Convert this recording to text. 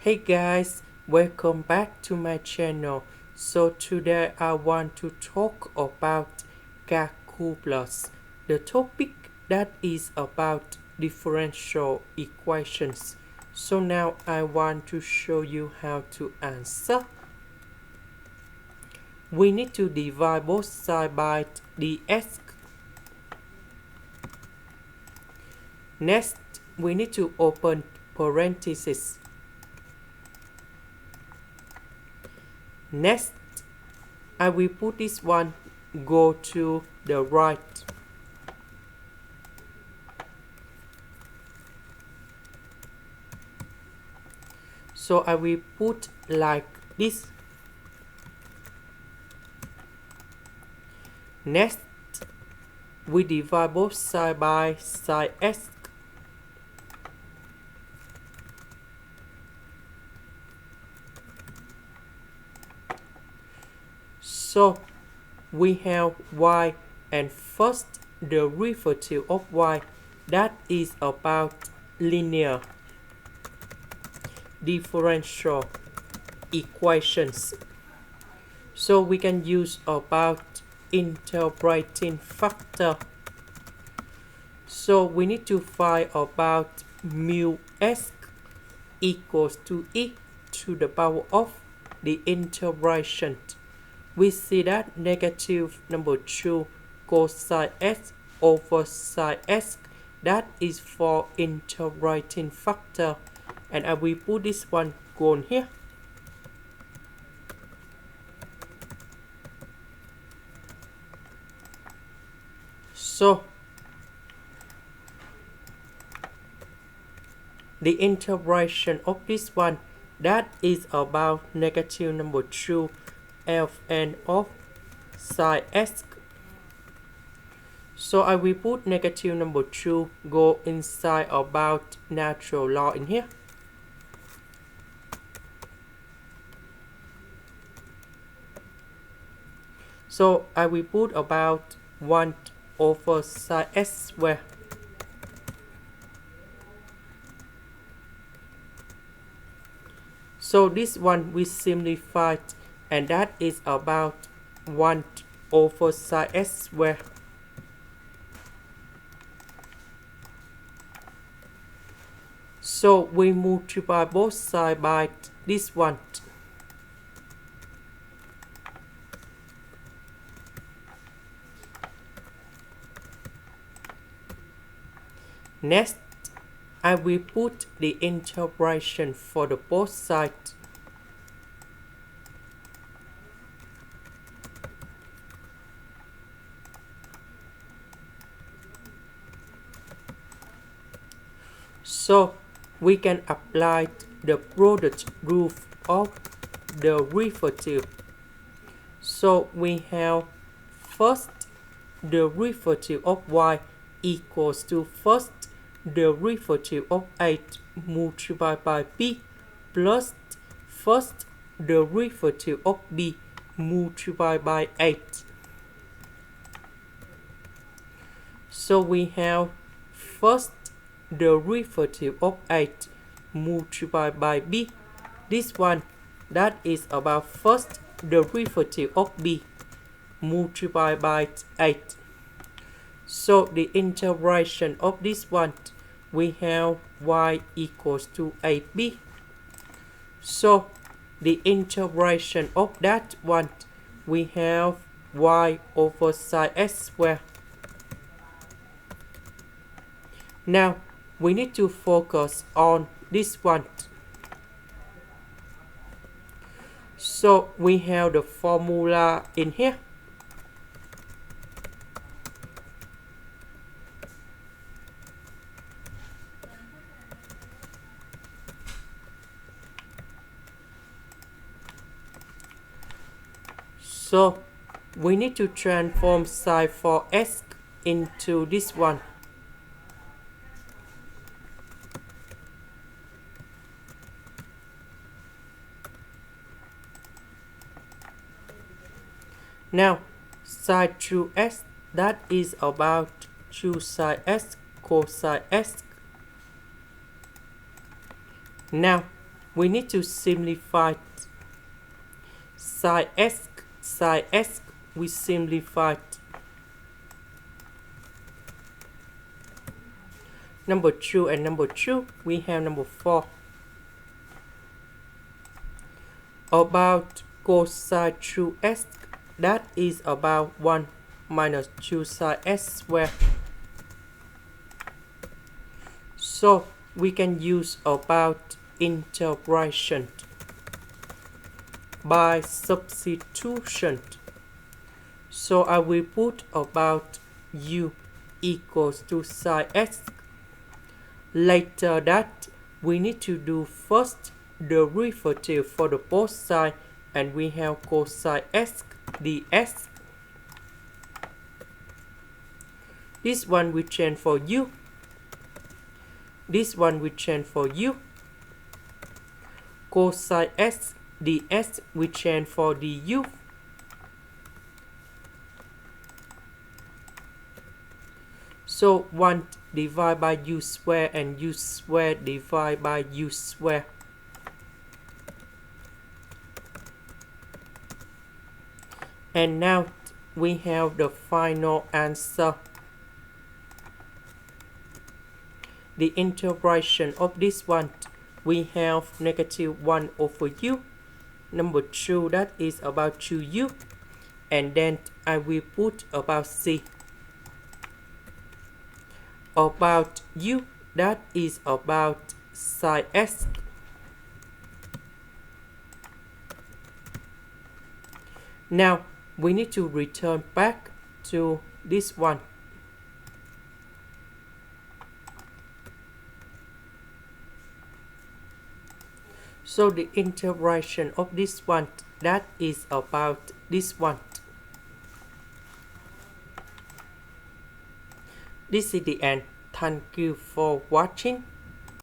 Hey guys, welcome back to my channel. So today I want to talk about calculus, the topic that is about differential equations. So now I want to show you how to answer. We need to divide both sides by dx. Next, we need to open parentheses. Next, I will put this one go to the right. So I will put like this. Next, we divide both sides by sinx. So we have y and first derivative of y, that is about linear differential equations. So we can use about integrating factor. So we need to find about mu s equals to e to the power of the integration. We see that negative number 2 cosine x over sine x, that is for integrating factor, and I will put this one gone here. So the integration of this one, that is about negative number 2 ln of sine x. So I will put negative number 2 go inside about natural log in here. So I will put about 1 over sine x squared. So this one we simplified, and that is about 1 over sine x squared. So we multiply both sides by this one. Next, I will put the integration for the both sides. So we can apply the product rule of the derivative. So we have first derivative of y equals to first derivative of 8 multiplied by b plus first derivative of b multiplied by 8. So we have first derivative of 8 multiplied by b. This one, that is about first derivative of b multiplied by 8. So the integration of this one, we have y equals to 8b. So the integration of that one, we have y over sine x squared. Now we need to focus on this one. So we have the formula in here. So we need to transform sine 4x into this one. Now sine 2x, that is about 2 sine x cosine x. Now we need to simplify sin x, we simplify number 2 and number 2, we have number 4. About cosine 2x, that is about 1 minus 2 sin x squared. So we can use about integration by substitution. So I will put about u equals to sin x. Later that we need to do first derivative for the both side, and we have cosine x dx. This one we change for u. This one we change for u. Cosine x dx we change for du. So 1 divided by u square and u square divided by u square. And now we have the final answer. The integration of this one, we have negative 1 over u. Number 2, that is about 2u. And then I will put about c. About u, that is about sin x. Now we need to return back to this one. So the integration of this one, that is about this one. This is the end. Thank you for watching.